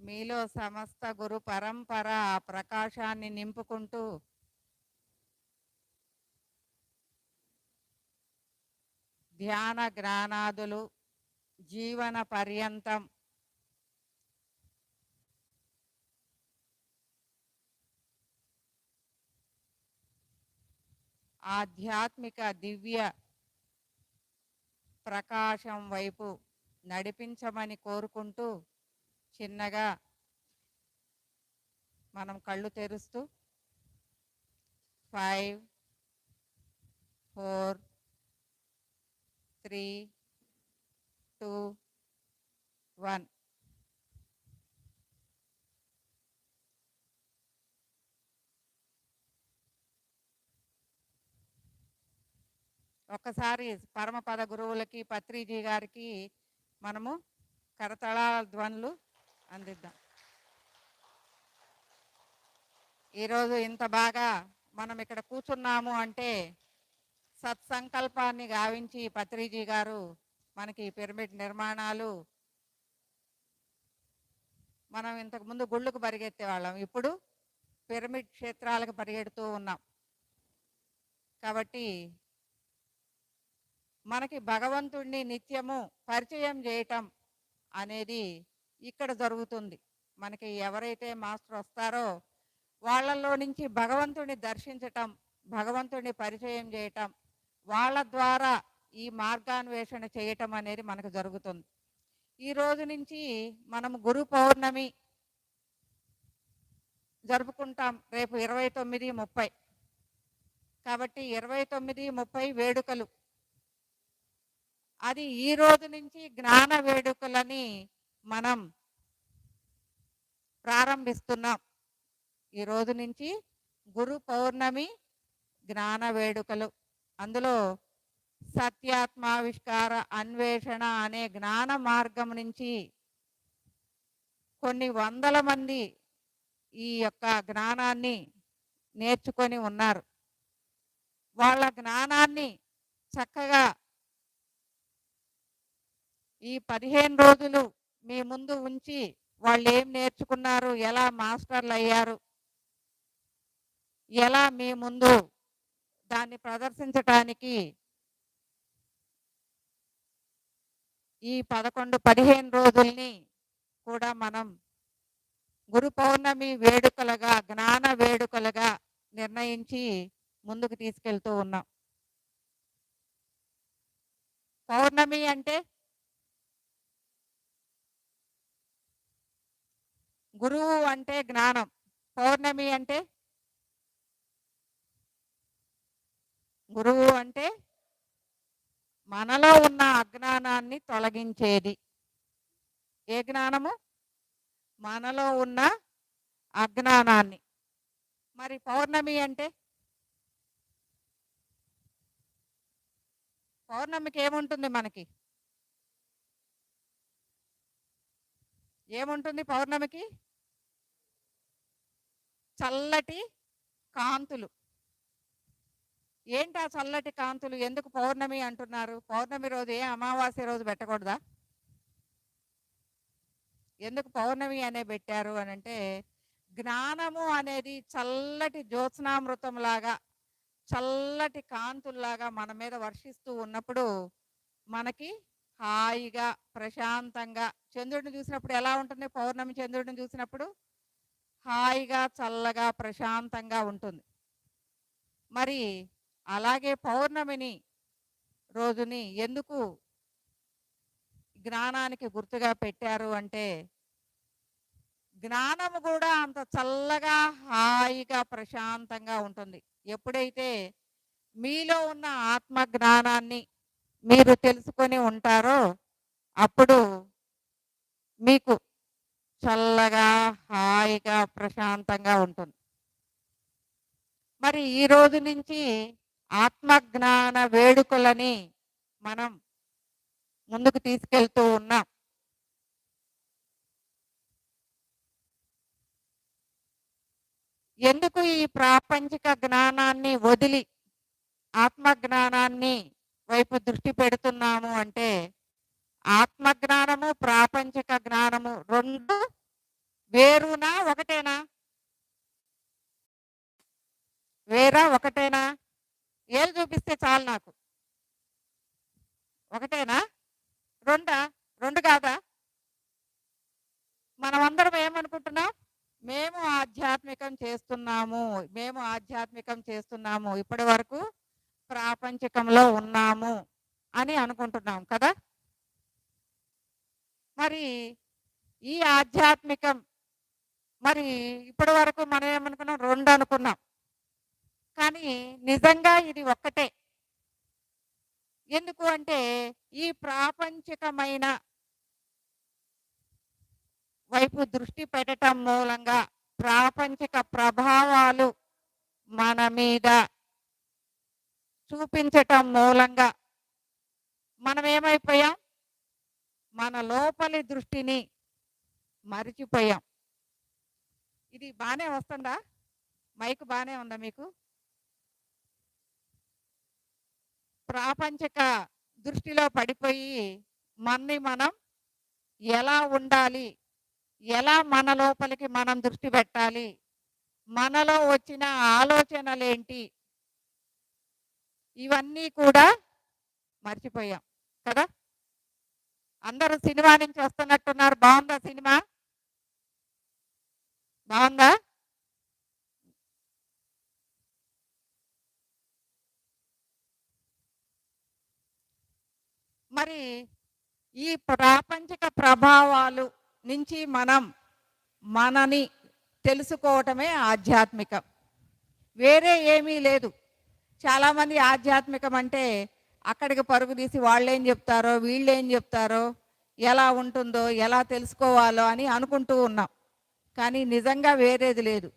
మీలో సమస్త గురు పరంపర ప్రకాశాన్ని నింపుకుంటూ ధ్యాన జ్ఞానాదులు జీవన పర్యంతం ఆధ్యాత్మిక దివ్య ప్రకాశం వైపు నడిపించమని కోరుకుంటూ చిన్నగా మనం కళ్ళు తెరుస్తూ 5 4 3 2 1 ఒక్కసారి పరమపద గురువులకి పత్రిజీ గారికి మనము కరతళాల ధ్వనులు అందిద్దాం. ఈరోజు ఇంత బాగా మనం ఇక్కడ కూర్చున్నాము అంటే సత్సంకల్పాన్ని గావించి పత్రిజీ గారు మనకి పిరమిడ్ నిర్మాణాలు, మనం ఇంతకుముందు గుళ్ళకు పరిగెత్తేవాళ్ళం, ఇప్పుడు పిరమిడ్ క్షేత్రాలకు పరిగెడుతూ ఉన్నాం. కాబట్టి మనకి భగవంతుడిని నిత్యము పరిచయం చేయటం అనేది ఇక్కడ జరుగుతుంది. మనకి ఎవరైతే మాస్టర్ వస్తారో వాళ్ళల్లో నుంచి భగవంతుడిని దర్శించటం, భగవంతుడిని పరిచయం చేయటం, వాళ్ళ ద్వారా ఈ మార్గాన్వేషణ చేయటం అనేది మనకు జరుగుతుంది. ఈ రోజు నుంచి మనం గురు పౌర్ణమి జరుపుకుంటాం. రేపు 29, 30. కాబట్టి 29, 30 వేడుకలు. అది ఈ రోజు నుంచి జ్ఞాన వేడుకలని మనం ప్రారంభిస్తున్నాం. ఈ రోజు నుంచి గురు పౌర్ణమి జ్ఞాన వేడుకలు. అందులో సత్యాత్మావిష్కార అన్వేషణ అనే జ్ఞాన మార్గం నుంచి కొన్ని వందల మంది ఈ యొక్క జ్ఞానాన్ని నేర్చుకొని ఉన్నారు. వాళ్ళ జ్ఞానాన్ని చక్కగా ఈ 15 రోజులు మీ ముందు ఉంచి వాళ్ళు ఏం నేర్చుకున్నారు, ఎలా మాస్టర్లు అయ్యారు, ఎలా మీ ముందు దాన్ని ప్రదర్శించటానికి ఈ 11-15 రోజుల్ని కూడా మనం గురు పౌర్ణమి వేడుకలుగా, జ్ఞాన వేడుకలుగా నిర్ణయించి ముందుకు తీసుకెళ్తూ ఉన్నాం. పౌర్ణమి అంటే గురువు అంటే జ్ఞానం, పౌర్ణమి అంటే గురువు అంటే మనలో ఉన్న అజ్ఞానాన్ని తొలగించేది. ఏ జ్ఞానము? మనలో ఉన్న అజ్ఞానాన్ని. మరి పౌర్ణమి అంటే పౌర్ణమికి ఏముంటుంది? మనకి ఏముంటుంది పౌర్ణమికి? చల్లటి కాంతులు. ఏంటి ఆ చల్లటి కాంతులు? ఎందుకు పౌర్ణమి అంటున్నారు? పౌర్ణమి రోజు ఏ అమావాస్య రోజు పెట్టకూడదా? ఎందుకు పౌర్ణమి అనే పెట్టారు అని అంటే, జ్ఞానము అనేది చల్లటి జ్యోత్స్నామృతంలాగా, చల్లటి కాంతుల్లాగా మన మీద వర్షిస్తూ ఉన్నప్పుడు మనకి హాయిగా ప్రశాంతంగా, చంద్రుడిని చూసినప్పుడు ఎలా ఉంటుంది? పౌర్ణమి చంద్రుడిని చూసినప్పుడు హాయిగా చల్లగా ప్రశాంతంగా ఉంటుంది. మరి అలాగే పౌర్ణమిని రోజుని ఎందుకు జ్ఞానానికి గుర్తుగా పెట్టారు అంటే, జ్ఞానము కూడా అంత చల్లగా హాయిగా ప్రశాంతంగా ఉంటుంది. ఎప్పుడైతే మీలో ఉన్న ఆత్మ జ్ఞానాన్ని మీరు తెలుసుకొని ఉంటారో అప్పుడు మీకు చల్లగా హాయిగా ప్రశాంతంగా ఉంటుంది. మరి ఈ రోజు నుంచి ఆత్మజ్ఞాన వేడుకలని మనం ముందుకు తీసుకెళ్తూ ఉన్నాం. ఎందుకు ఈ ప్రాపంచిక జ్ఞానాన్ని వదిలి ఆత్మజ్ఞానాన్ని వైపు దృష్టి పెడుతున్నాము అంటే, ఆత్మజ్ఞానము ప్రాపంచిక జ్ఞానము రెండు వేరునా ఒకటేనా? వేరా ఒకటేనా? ఏలు చూపిస్తే చాలు నాకు. ఒకటేనా? రెండా? రెండు కాదా? మనమందరం ఏమనుకుంటున్నాం? మేము ఆధ్యాత్మికం చేస్తున్నాము, మేము ఆధ్యాత్మికం చేస్తున్నాము, ఇప్పటి వరకు ప్రాపంచికంలో ఉన్నాము అని అనుకుంటున్నాం కదా. మరి ఈ ఆధ్యాత్మికం మరి ఇప్పటి వరకు మనం ఏమనుకున్నాం? రెండు అనుకున్నాం. కానీ నిజంగా ఇది ఒక్కటే. ఎందుకు అంటే ఈ ప్రాపంచికమైన వైపు దృష్టి పెట్టడం మూలంగా ప్రాపంచిక ప్రభావాలు మన మీద చూపించటం మూలంగా మనం ఏమైపోయాం? మన లోపలి దృష్టిని మరిచిపోయాం. ఇది బాగానే వస్తుందా? మైక్ బాగానే ఉందా మీకు? ప్రాపంచిక దృష్టిలో పడిపోయి మనని మనం ఎలా ఉండాలి, ఎలా మన లోపలికి మనం దృష్టి పెట్టాలి, మనలో వచ్చిన ఆలోచనలేంటి, ఇవన్నీ కూడా మర్చిపోయాం కదా. అందరూ సినిమా నుంచి వస్తున్నట్టున్నారు. బాగుందా సినిమా? బాగుందా? మరి ఈ ప్రాపంచిక ప్రభావాలు నుంచి మనం మనని తెలుసుకోవటమే ఆధ్యాత్మికం. వేరే ఏమీ లేదు. చాలామంది ఆధ్యాత్మికం అంటే అక్కడికి పరుగు తీసి వాళ్ళేం చెప్తారో వీళ్ళేం చెప్తారో ఎలా ఉంటుందో ఎలా తెలుసుకోవాలో అని అనుకుంటూ ఉన్నాం. కానీ నిజంగా వేరేది లేదు.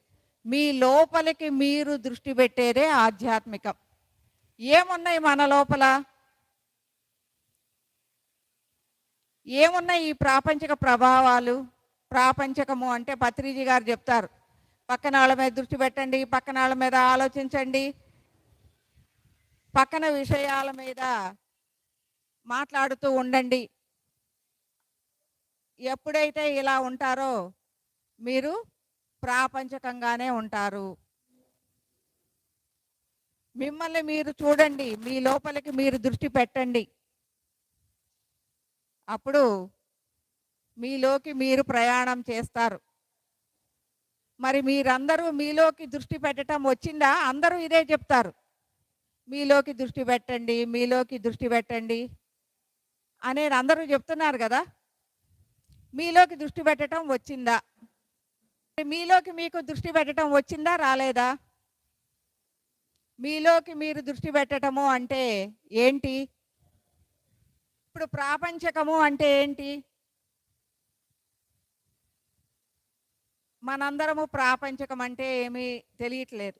మీ లోపలికి మీరు దృష్టి పెట్టేదే ఆధ్యాత్మికం. ఏమున్నాయి మన లోపల? ఏమున్నాయి ఈ ప్రాపంచిక ప్రభావాలు? ప్రాపంచకము అంటే పత్రిజీ గారు చెప్తారు, పక్కన వాళ్ళ మీద దృష్టి పెట్టండి, పక్కన వాళ్ళ మీద ఆలోచించండి, పక్కన విషయాల మీద మాట్లాడుతూ ఉండండి. ఎప్పుడైతే ఇలా ఉంటారో మీరు ప్రాపంచకంగానే ఉంటారు. మిమ్మల్ని మీరు చూడండి, మీ లోపలికి మీరు దృష్టి పెట్టండి. అప్పుడు మీలోకి మీరు ప్రయాణం చేస్తారు. మరి మీరందరూ మీలోకి దృష్టి పెట్టడం వచ్చిందా? అందరూ ఇదే చెప్తారు, మీలోకి దృష్టి పెట్టండి, మీలోకి దృష్టి పెట్టండి అనేది అందరూ చెప్తున్నారు కదా. మీలోకి దృష్టి పెట్టడం వచ్చిందా? మీలోకి మీకు దృష్టి పెట్టడం వచ్చిందా రాలేదా? మీలోకి మీరు దృష్టి పెట్టడము అంటే ఏంటి? ఇప్పుడు ప్రాపంచకము అంటే ఏంటి? మనందరము ప్రాపంచకం అంటే ఏమీ తెలియట్లేదు.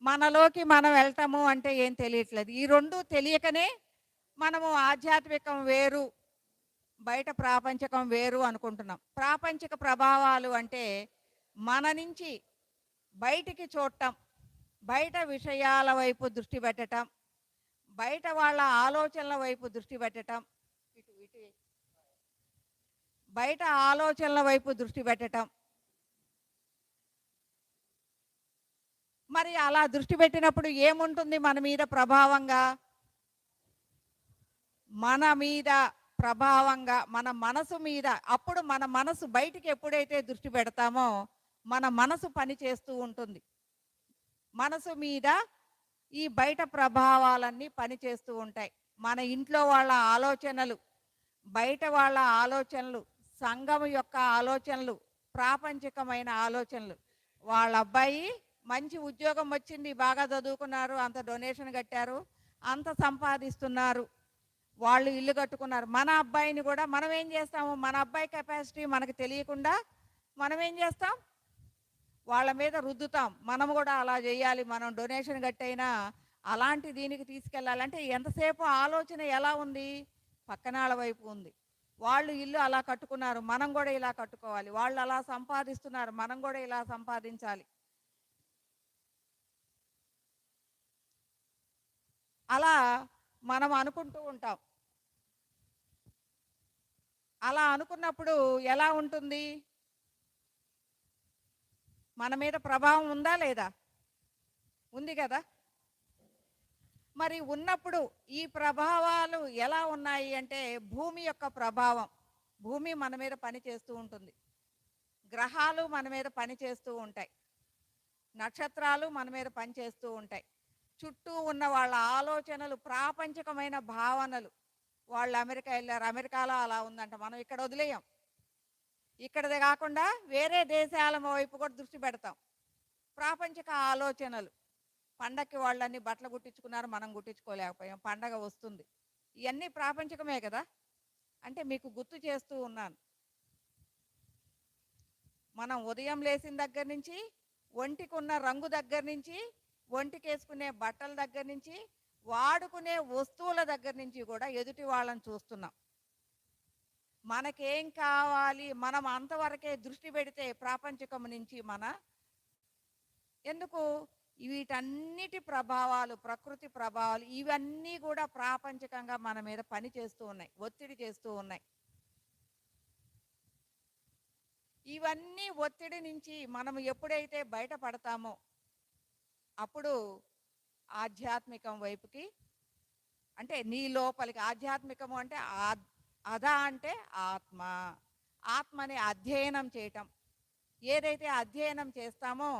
మనలోకి మనం వెళ్తాము అంటే ఏం తెలియట్లేదు. ఈ రెండు తెలియకనే మనము ఆధ్యాత్మికం వేరు, బయట ప్రాపంచకం వేరు అనుకుంటున్నాం. ప్రాపంచిక ప్రభావాలు అంటే మన నుంచి బయటికి చూడటం, బయట విషయాల వైపు దృష్టి పెట్టడం, బయట వాళ్ళ ఆలోచనల వైపు దృష్టి పెట్టడం, బయట ఆలోచనల వైపు దృష్టి పెట్టడం. మరి అలా దృష్టి పెట్టినప్పుడు ఏముంటుంది మన మీద ప్రభావంగా? మన మీద ప్రభావంగా మన మనసు మీద. అప్పుడు మన మనసు బయటికి ఎప్పుడైతే దృష్టి పెడతామో మన మనసు పని చేస్తూ ఉంటుంది. మనసు మీద ఈ బయట ప్రభావాలన్నీ పనిచేస్తూ ఉంటాయి. మన ఇంట్లో వాళ్ళ ఆలోచనలు, బయట వాళ్ళ ఆలోచనలు, సంఘం యొక్క ఆలోచనలు, ప్రాపంచికమైన ఆలోచనలు. వాళ్ళ అబ్బాయి మంచి ఉద్యోగం వచ్చింది, బాగా చదువుకున్నారు, అంత డొనేషన్ కట్టారు, అంత సంపాదిస్తున్నారు, వాళ్ళు ఇల్లు కట్టుకున్నారు. మన అబ్బాయిని కూడా మనం ఏం చేస్తాము? మన అబ్బాయి కెపాసిటీ మనకు తెలియకుండా మనం ఏం చేస్తాం? వాళ్ళ మీద రుద్దుతాం. మనం కూడా అలా చేయాలి, మనం డొనేషన్ కట్టైనా అలాంటి దీనికి తీసుకెళ్ళాలంటే ఎంతసేపు ఆలోచన ఎలా ఉంది? పక్కనాళ్ళ వైపు ఉంది. వాళ్ళు ఇల్లు అలా కట్టుకున్నారు, మనం కూడా ఇలా కట్టుకోవాలి. వాళ్ళు అలా సంపాదిస్తున్నారు, మనం కూడా ఇలా సంపాదించాలి. అలా మనం అనుకుంటూ ఉంటాం. అలా అనుకున్నప్పుడు ఎలా ఉంటుంది? మన మీద ప్రభావం ఉందా లేదా? ఉంది కదా. మరి ఉన్నప్పుడు ఈ ప్రభావాలు ఎలా ఉన్నాయి అంటే, భూమి యొక్క ప్రభావం, భూమి మన మీద పని చేస్తూ ఉంటుంది, గ్రహాలు మన మీద పని చేస్తూ ఉంటాయి, నక్షత్రాలు మన మీద పనిచేస్తూ ఉంటాయి, చుట్టూ ఉన్న వాళ్ళ ఆలోచనలు, ప్రాపంచికమైన భావనలు. వాళ్ళు అమెరికా వెళ్ళారు, అమెరికాలో అలా ఉందంట, మనం ఇక్కడ వదిలేయం. ఇక్కడదే కాకుండా వేరే దేశాల వైపు కూడా దృష్టి పెడతాం. ప్రాపంచిక ఆలోచనలు. పండగకి వాళ్ళని బట్టలు కుట్టించుకున్నారు, మనం కుట్టించుకోలేకపోయాం, పండగ వస్తుంది. ఇవన్నీ ప్రాపంచికమే కదా. అంటే మీకు గుర్తు చేస్తూ ఉన్నాను, మనం ఉదయం లేచిన దగ్గర నుంచి, ఒంటికి ఉన్న రంగు దగ్గర నుంచి, ఒంటికి వేసుకునే బట్టల దగ్గర నుంచి, వాడుకునే వస్తువుల దగ్గర నుంచి కూడా ఎదుటి వాళ్ళని చూస్తున్నాం. మనకేం కావాలి, మనం అంతవరకే దృష్టి పెడితే ప్రాపంచికం నుంచి ఎందుకు వీటన్నిటి ప్రభావాలు, ప్రకృతి ప్రభావాలు, ఇవన్నీ కూడా ప్రాపంచికంగా మన మీద పని చేస్తూ ఉన్నాయి, ఒత్తిడి చేస్తూ ఉన్నాయి. ఇవన్నీ ఒత్తిడి నుంచి మనం ఎప్పుడైతే బయటపడతామో అప్పుడు ఆధ్యాత్మికం వైపుకి, అంటే నీ లోపలికి, ఆధ్యాత్మికము అంటే అదా అంటే ఆత్మ, ఆత్మని అధ్యయనం చేయటం. ఏదైతే అధ్యయనం చేస్తామో,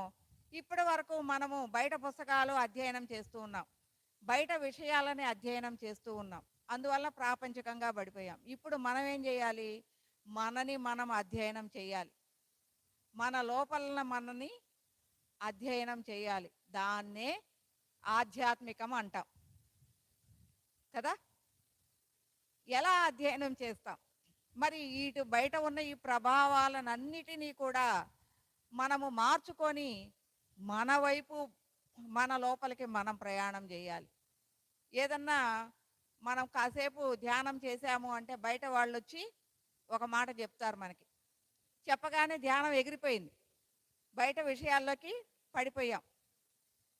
ఇప్పటి వరకు మనము బయట పుస్తకాలు అధ్యయనం చేస్తూ ఉన్నాం, బయట విషయాలని అధ్యయనం చేస్తూ ఉన్నాం, అందువల్ల ప్రాపంచికంగా పడిపోయాం. ఇప్పుడు మనం ఏం చేయాలి, మనని మనం అధ్యయనం చేయాలి, మన లోపల మనని అధ్యయనం చేయాలి. దాన్నే ఆధ్యాత్మికం అంటాం కదా. ఎలా అధ్యయనం చేస్తాం మరి? ఇటు బయట ఉన్న ఈ ప్రభావాలన్నిటినీ కూడా మనము మార్చుకొని మన వైపు, మన లోపలికి మనం ప్రయాణం చేయాలి. ఏదన్నా మనం కాసేపు ధ్యానం చేశాము అంటే బయట వాళ్ళు వచ్చి ఒక మాట చెప్తారు మనకి, చెప్పగానే ధ్యానం ఎగిరిపోయింది, బయట విషయాల్లోకి పడిపోయాం.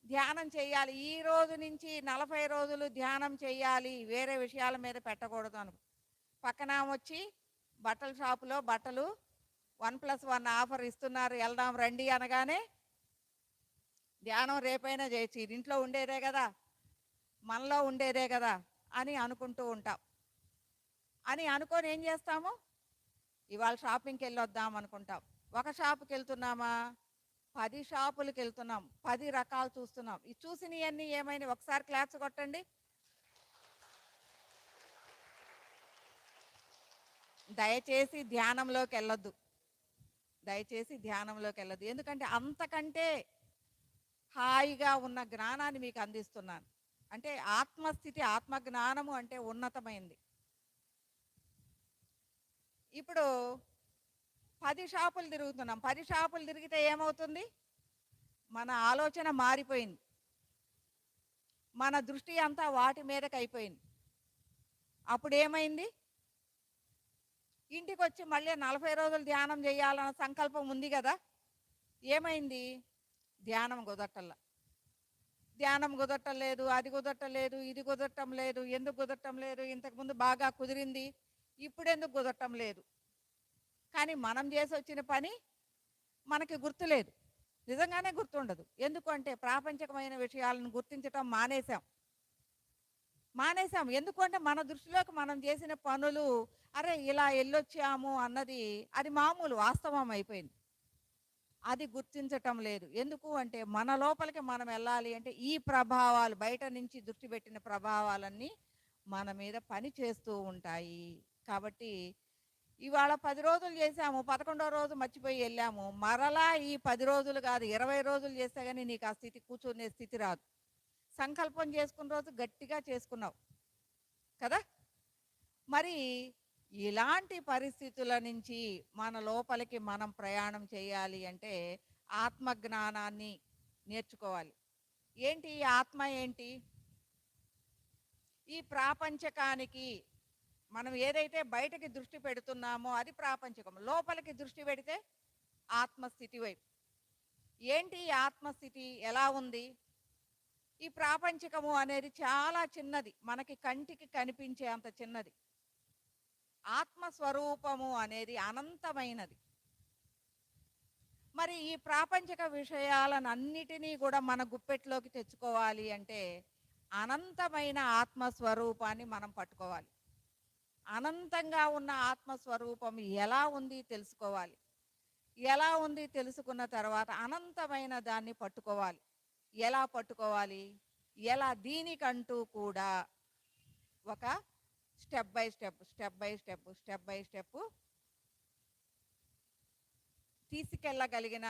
ధ్యానం చేయాలి, ఈ రోజు నుంచి 40 రోజులు ధ్యానం చేయాలి, వేరే విషయాల మీద పెట్టకూడదు అను. పక్కన వచ్చి బట్టల షాపులో బట్టలు 1+1 ఆఫర్ ఇస్తున్నారు, వెళ్దాం రండి అనగానే, ధ్యానం రేపైనా చేయొచ్చు, ఇది ఇంట్లో ఉండేదే కదా, మనలో ఉండేదే కదా అని అనుకుంటూ ఉంటాం. అని అనుకొని ఏం చేస్తాము, ఇవాళ షాపింగ్కి వెళ్ళొద్దాం అనుకుంటాం. ఒక షాపుకి వెళ్తున్నామా, 10 షాపులకు వెళ్తున్నాం, 10 రకాలు చూస్తున్నాం. ఈ చూసినవన్నీ ఏమైనా ఒకసారి క్లాప్స్ కొట్టండి. దయచేసి ధ్యానంలోకి వెళ్ళొద్దు, దయచేసి ధ్యానంలోకి వెళ్ళొద్దు. ఎందుకంటే అంతకంటే హాయిగా ఉన్న జ్ఞానాన్ని మీకు అందిస్తున్నాను. అంటే ఆత్మస్థితి, ఆత్మజ్ఞానము అంటే ఉన్నతమైంది. ఇప్పుడు 10 షాపులు తిరుగుతున్నాం, 10 షాపులు తిరిగితే ఏమవుతుంది, మన ఆలోచన మారిపోయింది, మన దృష్టి అంతా వాటి మీదకి అయిపోయింది. అప్పుడు ఏమైంది, ఇంటికి వచ్చి మళ్ళీ 40 రోజులు ధ్యానం చేయాలన్న సంకల్పం ఉంది కదా, ఏమైంది, ధ్యానం కుదరటల్లా, ధ్యానం కుదరటలేదు, అది కుదరటలేదు, ఇది కుదరటం లేదు. ఎందుకు కుదరటం లేదు, ఇంతకుముందు బాగా కుదిరింది, ఇప్పుడు ఎందుకు కుదరటం లేదు? కానీ మనం చేసి వచ్చిన పని మనకి గుర్తులేదు, నిజంగానే గుర్తుండదు. ఎందుకంటే ప్రాపంచికమైన విషయాలను గుర్తించటం మానేసాం. ఎందుకంటే మన దృష్టిలోకి మనం చేసిన పనులు, అరే ఇలా వెళ్ళొచ్చాము అన్నది అది మామూలు, వాస్తవం అయిపోయింది. అది గుర్తించటం లేదు. ఎందుకు అంటే మన లోపలికి మనం వెళ్ళాలి అంటే ఈ ప్రభావాలు, బయట నుంచి దృష్టి పెట్టిన ప్రభావాలన్నీ మన మీద పని చేస్తూ ఉంటాయి. కాబట్టి ఇవాళ 10 రోజులు చేసాము, 11వ రోజు మర్చిపోయి వెళ్ళాము, మరలా ఈ 10 రోజులు కాదు 20 రోజులు చేస్తే కానీ నీకు ఆ స్థితి, కూర్చునే స్థితి రాదు. సంకల్పం చేసుకున్న రోజు గట్టిగా చేసుకున్నావు కదా. మరి ఇలాంటి పరిస్థితుల నుంచి మన లోపలికి మనం ప్రయాణం చేయాలి అంటే ఆత్మజ్ఞానాన్ని నేర్చుకోవాలి. ఏంటి ఈ ఆత్మ, ఏంటి ఈ ప్రాపంచకానికి మనం ఏదైతే బయటకి దృష్టి పెడుతున్నామో అది ప్రాపంచకం, లోపలికి దృష్టి పెడితే ఆత్మస్థితి వైపు. ఏంటి ఈ ఆత్మస్థితి, ఎలా ఉంది? ఈ ప్రాపంచికము అనేది చాలా చిన్నది, మనకి కంటికి కనిపించే అంత చిన్నది. ఆత్మస్వరూపము అనేది అనంతమైనది. మరి ఈ ప్రాపంచిక విషయాలనన్నిటినీ కూడా మన గుప్పెట్లోకి తెచ్చుకోవాలి అంటే అనంతమైన ఆత్మస్వరూపాన్ని మనం పట్టుకోవాలి. అనంతంగా ఉన్న ఆత్మస్వరూపం ఎలా ఉంది తెలుసుకోవాలి. ఎలా ఉంది తెలుసుకున్న తర్వాత అనంతమైన దాన్ని పట్టుకోవాలి. ఎలా పట్టుకోవాలి? ఎలా దీనికంటూ కూడా ఒక స్టెప్ బై స్టెప్ తీసుకెళ్ళగలిగిన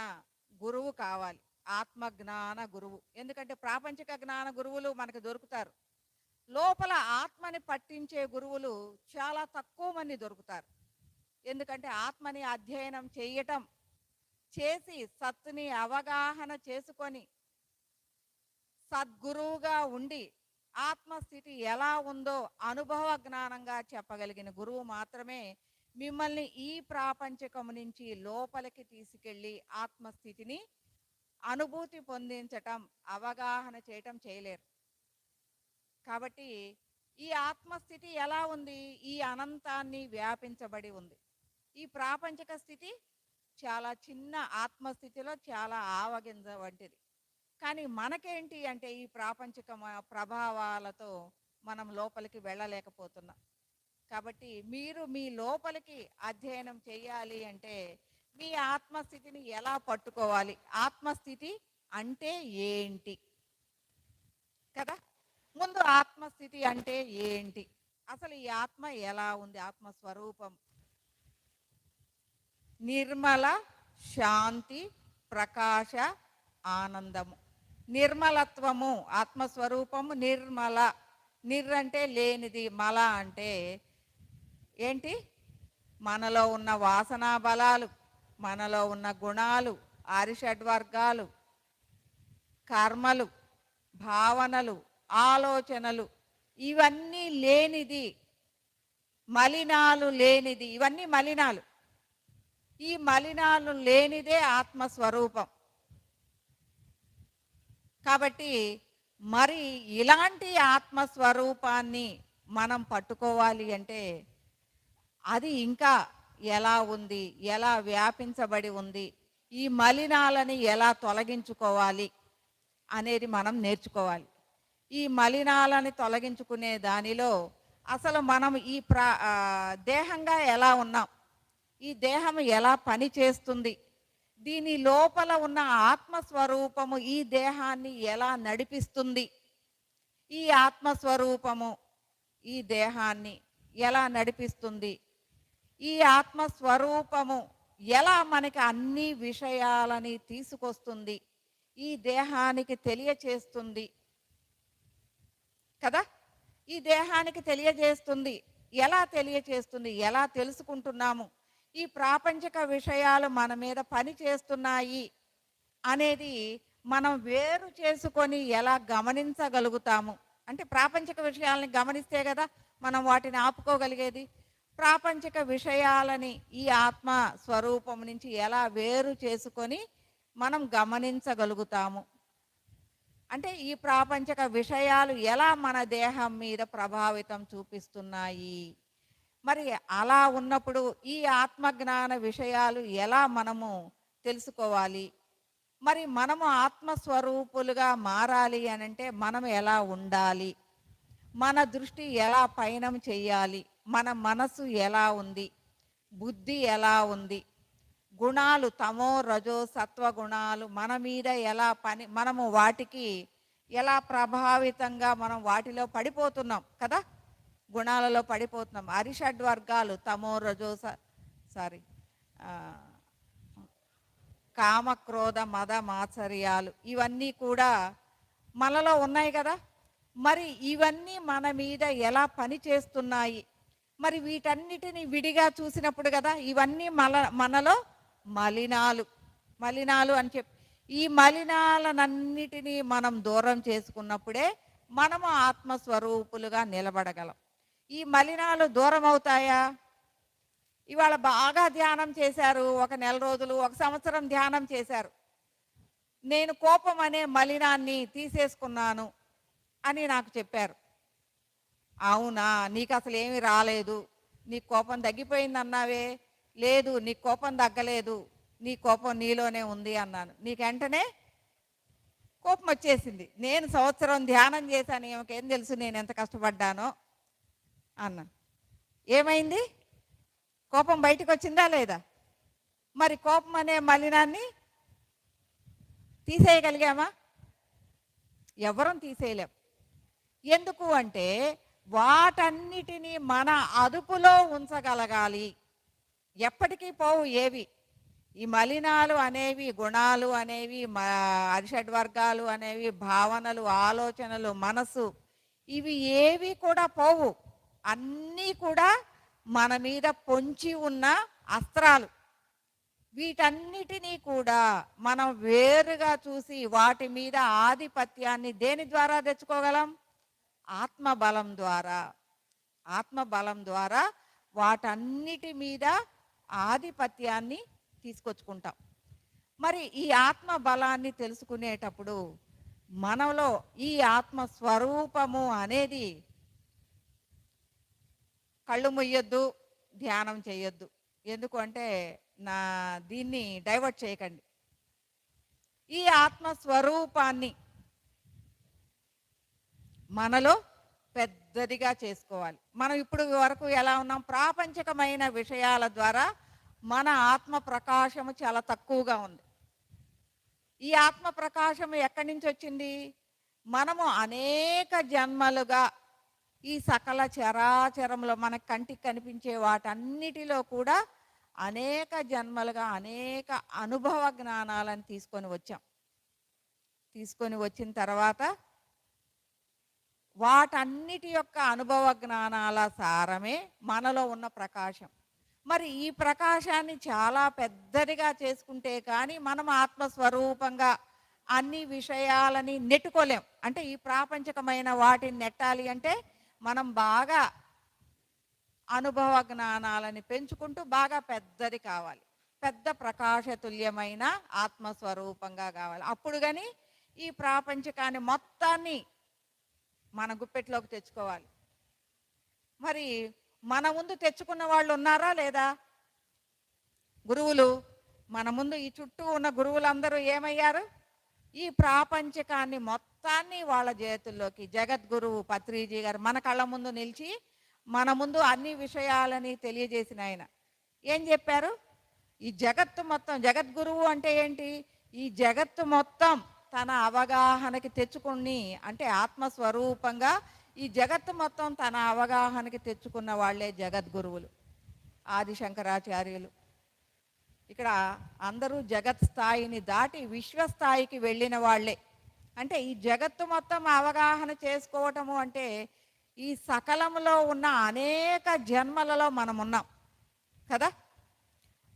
గురువు కావాలి. ఆత్మజ్ఞాన గురువు. ఎందుకంటే ప్రాపంచిక జ్ఞాన గురువులు మనకు దొరుకుతారు. లోపల ఆత్మని పట్టించే గురువులు చాలా తక్కువ మంది దొరుకుతారు. ఎందుకంటే ఆత్మని అధ్యయనం చేసి సత్తుని అవగాహన చేసుకొని సద్గురువుగా ఉండి ఆత్మస్థితి ఎలా ఉందో అనుభవ జ్ఞానంగా చెప్పగలిగిన గురువు మాత్రమే మిమ్మల్ని ఈ ప్రాపంచకం నుంచి లోపలికి తీసుకెళ్ళి ఆత్మస్థితిని అనుభూతి పొందించటం, అవగాహన చేయటం చేయలేరు. కాబట్టి ఈ ఆత్మస్థితి ఎలా ఉంది? ఈ అనంతాన్ని వ్యాపించబడి ఉంది. ఈ ప్రాపంచిక స్థితి చాలా చిన్న ఆత్మస్థితిలో చాలా ఆవగింజ వంటిది. కానీ మనకేంటి అంటే ఈ ప్రాపంచిక ప్రభావాలతో మనం లోపలికి వెళ్ళలేకపోతున్నాం. కాబట్టి మీరు మీ లోపలికి అధ్యయనం చేయాలి అంటే మీ ఆత్మస్థితిని ఎలా పట్టుకోవాలి? ఆత్మస్థితి అంటే ఏంటి కదా? ముందు ఆత్మస్థితి అంటే ఏంటి? అసలు ఈ ఆత్మ ఎలా ఉంది? ఆత్మస్వరూపం నిర్మల, శాంతి, ప్రకాశ, ఆనందము. నిర్మలత్వము ఆత్మస్వరూపము నిర్మల. అంటే లేనిది, మల అంటే ఏంటి? మనలో ఉన్న వాసనా బలాలు, మనలో ఉన్న గుణాలు, ఆరిషడ్వర్గాలు, కర్మలు, భావనలు, ఆలోచనలు, ఇవన్నీ లేనిది, మలినాలు లేనిది. ఇవన్నీ మలినాలు. ఈ మలినాలు లేనిదే ఆత్మస్వరూపం. కాబట్టి మరి ఇలాంటి ఆత్మస్వరూపాన్ని మనం పట్టుకోవాలి అంటే అది ఇంకా ఎలా ఉంది, ఎలా వ్యాపించబడి ఉంది, ఈ మలినాలని ఎలా తొలగించుకోవాలి అనేది మనం నేర్చుకోవాలి. ఈ మలినాలని తొలగించుకునే దానిలో అసలు మనం ఈ దేహంగా ఎలా ఉన్నాం, ఈ దేహం ఎలా పని చేస్తుంది, దీని లోపల ఉన్న ఆత్మస్వరూపము ఈ దేహాన్ని ఎలా నడిపిస్తుంది, ఈ ఆత్మస్వరూపము ఈ దేహాన్ని ఎలా నడిపిస్తుంది, ఈ ఆత్మస్వరూపము ఎలా మనకి అన్ని విషయాలని తీసుకొస్తుంది, ఈ దేహానికి తెలియచేస్తుంది కదా? ఈ దేహానికి తెలియజేస్తుంది. ఎలా తెలియచేస్తుంది? ఎలా తెలుసుకుంటున్నాము? ఈ ప్రాపంచిక విషయాలు మన మీద పని చేస్తున్నాయి అనేది మనం వేరు చేసుకొని ఎలా గమనించగలుగుతాము? అంటే ప్రాపంచిక విషయాలని గమనిస్తే కదా మనం వాటిని ఆపుకోగలిగేది. ప్రాపంచిక విషయాలని ఈ ఆత్మ స్వరూపం నుంచి ఎలా వేరు చేసుకొని మనం గమనించగలుగుతాము? అంటే ఈ ప్రాపంచిక విషయాలు ఎలా మన దేహం మీద ప్రభావితం చూపిస్తున్నాయి? మరి అలా ఉన్నప్పుడు ఈ ఆత్మజ్ఞాన విషయాలు ఎలా మనము తెలుసుకోవాలి? మరి మనము ఆత్మస్వరూపులుగా మారాలి అని అంటే మనం ఎలా ఉండాలి? మన దృష్టి ఎలా పయనం చెయ్యాలి? మన మనసు ఎలా ఉంది? బుద్ధి ఎలా ఉంది? గుణాలు తమో రజో సత్వ గుణాలు మన మీద ఎలా మనము వాటికి ఎలా ప్రభావితంగా మనం వాటిలో పడిపోతున్నాం కదా? గుణాలలో పడిపోతున్నాం. అరిషడ్వర్గాలు తమో రజో కామ క్రోధ మద మాత్సర్యాలు ఇవన్నీ కూడా మనలో ఉన్నాయి కదా? మరి ఇవన్నీ మన మీద ఎలా పని చేస్తున్నాయి? మరి వీటన్నిటిని విడిగా చూసినప్పుడు కదా ఇవన్నీ మనలో మలినాలు అని చెప్పి ఈ మలినాలన్నిటినీ మనం దూరం చేసుకున్నప్పుడే మనము ఆత్మస్వరూపులుగా నిలబడగలం. ఈ మలినాలు దూరం అవుతాయా? ఇవాళ బాగా ధ్యానం చేశారు, ఒక నెల రోజులు, ఒక సంవత్సరం ధ్యానం చేశారు, నేను కోపం అనే మలినాన్ని తీసేసుకున్నాను అని నాకు చెప్పారు. అవునా, నీకు అసలు ఏమీ రాలేదు, నీ కోపం తగ్గిపోయింది అన్నావే, లేదు నీ కోపం తగ్గలేదు, నీ కోపం నీలోనే ఉంది అన్నాను. నీకు వెంటనే కోపం వచ్చేసింది. నేను సంవత్సరం ధ్యానం చేశాను, ఏమకేం తెలుసు నేను ఎంత కష్టపడ్డానో అన్నాను. ఏమైంది? కోపం బయటకు వచ్చిందా లేదా? మరి కోపం అనే మలినాన్ని తీసేయగలిగామా? ఎవరం తీసేయలేం. ఎందుకు అంటే వాటన్నిటినీ మన అదుపులో ఉంచగలగాలి. ఎప్పటికీ పోవు ఏవి. ఈ మలినాలు అనేవి, గుణాలు అనేవి, అరిషడ్వర్గాలు అనేవి, భావనలు, ఆలోచనలు, మనసు, ఇవి ఏవి కూడా పోవు. అన్నీ కూడా మన మీద పొంచి ఉన్న అస్త్రాలు. వీటన్నిటినీ కూడా మనం వేరుగా చూసి వాటి మీద ఆధిపత్యాన్ని దేని ద్వారా తెచ్చుకోగలం? ఆత్మబలం ద్వారా. ఆత్మబలం ద్వారా వాటన్నిటి మీద ఆధిపత్యాన్ని తీసుకొచ్చుకుంటాం. మరి ఈ ఆత్మ బలాన్ని తెలుసుకునేటప్పుడు మనలో ఈ ఆత్మ స్వరూపము అనేది కళ్ళు ముయ్యొద్దు, ధ్యానం చేయొద్దు. ఎందుకు అంటే దీన్ని డైవర్ట్ చేయకండి. ఈ ఆత్మ స్వరూపాన్ని మనలో పెద్దదిగా చేసుకోవాలి. మనం ఇప్పుడు వరకు ఎలా ఉన్నాం? ప్రాపంచికమైన విషయాల ద్వారా మన ఆత్మ ప్రకాశము చాలా తక్కువగా ఉంది. ఈ ఆత్మ ప్రకాశము ఎక్కడి నుంచి వచ్చింది? మనము అనేక జన్మలుగా ఈ సకల చరాచరంలో మన కంటికి కనిపించే వాటన్నిటిలో కూడా అనేక జన్మలుగా అనేక అనుభవ జ్ఞానాలను తీసుకొని వచ్చాం. తీసుకొని వచ్చిన తర్వాత వాటన్నిటి యొక్క అనుభవ జ్ఞానాల సారమే మనలో ఉన్న ప్రకాశం. మరి ఈ ప్రకాశాన్ని చాలా పెద్దదిగా చేసుకుంటే కానీ మనం ఆత్మస్వరూపంగా అన్ని విషయాలని నెట్టుకోలేం. అంటే ఈ ప్రాపంచికమైన వాటిని నెట్టాలి అంటే మనం బాగా అనుభవ జ్ఞానాలని పెంచుకుంటూ బాగా పెద్దది కావాలి. పెద్ద ప్రకాశతుల్యమైన ఆత్మస్వరూపంగా కావాలి. అప్పుడు కానీ ఈ ప్రాపంచికాన్ని మొత్తాన్ని మన గుప్పెట్లోకి తెచ్చుకోవాలి. మరి మన ముందు తెచ్చుకున్న వాళ్ళు ఉన్నారా లేదా? గురువులు మన ముందు ఈ చుట్టూ ఉన్న గురువులందరూ ఏమయ్యారు? ఈ ప్రాపంచికాన్ని మొత్తాన్ని వాళ్ళ చేతుల్లోకి, జగద్గురువు పత్రిజీ గారు మన కళ్ళ ముందు నిలిచి మన ముందు అన్ని విషయాలని తెలియజేసిన ఆయన ఏం చెప్పారు? ఈ జగత్తు మొత్తం, జగద్గురువు అంటే ఏంటి? ఈ జగత్తు మొత్తం తన అవగాహనకి తెచ్చుకుని, అంటే ఆత్మస్వరూపంగా ఈ జగత్తు మొత్తం తన అవగాహనకి తెచ్చుకున్న వాళ్ళే జగద్గురువులు, ఆదిశంకరాచార్యులు. ఇక్కడ అందరూ జగత్ స్థాయిని దాటి విశ్వస్థాయికి వెళ్ళిన వాళ్ళే. అంటే ఈ జగత్తు మొత్తం అవగాహన చేసుకోవటము అంటే ఈ సకలంలో ఉన్న అనేక జన్మలలో మనం ఉన్నాం కదా.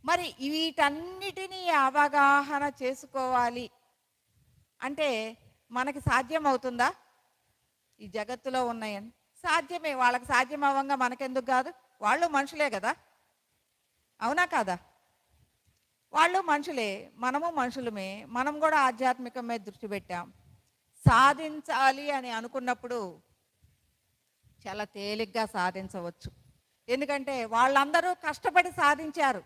మరి వీటన్నిటినీ అవగాహన చేసుకోవాలి అంటే మనకి సాధ్యం అవుతుందా? ఈ జగత్తులో ఉన్నాయని సాధ్యమే. వాళ్ళకి సాధ్యం అవ్వంగా మనకెందుకు కాదు? వాళ్ళు మనుషులే కదా, అవునా కాదా? వాళ్ళు మనుషులే, మనము మనుషులమే. మనం కూడా ఆధ్యాత్మికం మీద దృష్టి పెట్టాం. సాధించాలి అని అనుకున్నప్పుడు చాలా తేలిగ్గా సాధించవచ్చు. ఎందుకంటే వాళ్ళందరూ కష్టపడి సాధించారు.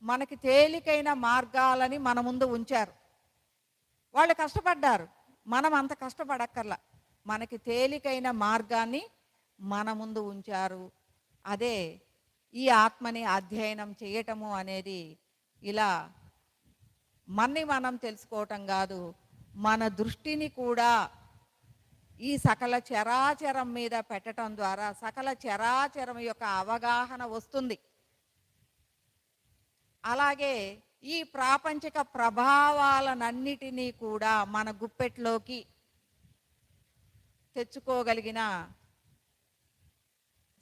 మనకి తేలికైన మార్గాలని మన ముందు ఉంచారు. వాళ్ళు కష్టపడ్డారు, మనం అంత కష్టపడక్కర్లా. మనకి తేలికైన మార్గాన్ని మన ముందు ఉంచారు. అదే ఈ ఆత్మని అధ్యయనం చేయటము అనేది ఇలా మన్ని మనం తెలుసుకోవటం కాదు, మన దృష్టిని కూడా ఈ సకల చరాచరం మీద పెట్టడం ద్వారా సకల చరాచరం యొక్క అవగాహన వస్తుంది. అలాగే ఈ ప్రాపంచిక ప్రభావాలన్నిటినీ కూడా మన గుప్పెట్లోకి తెచ్చుకోగలిగిన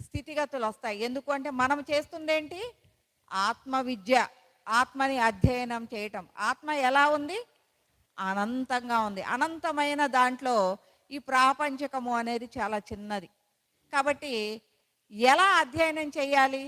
స్థితిగతులు వస్తాయి. ఎందుకు అంటే మనం చేస్తుందేంటి? ఆత్మవిద్య, ఆత్మని అధ్యయనం చేయటం. ఆత్మ ఎలా ఉంది? అనంతంగా ఉంది. అనంతమైన దాంట్లో ఈ ప్రాపంచకము అనేది చాలా చిన్నది. కాబట్టి ఎలా అధ్యయనం చేయాలి?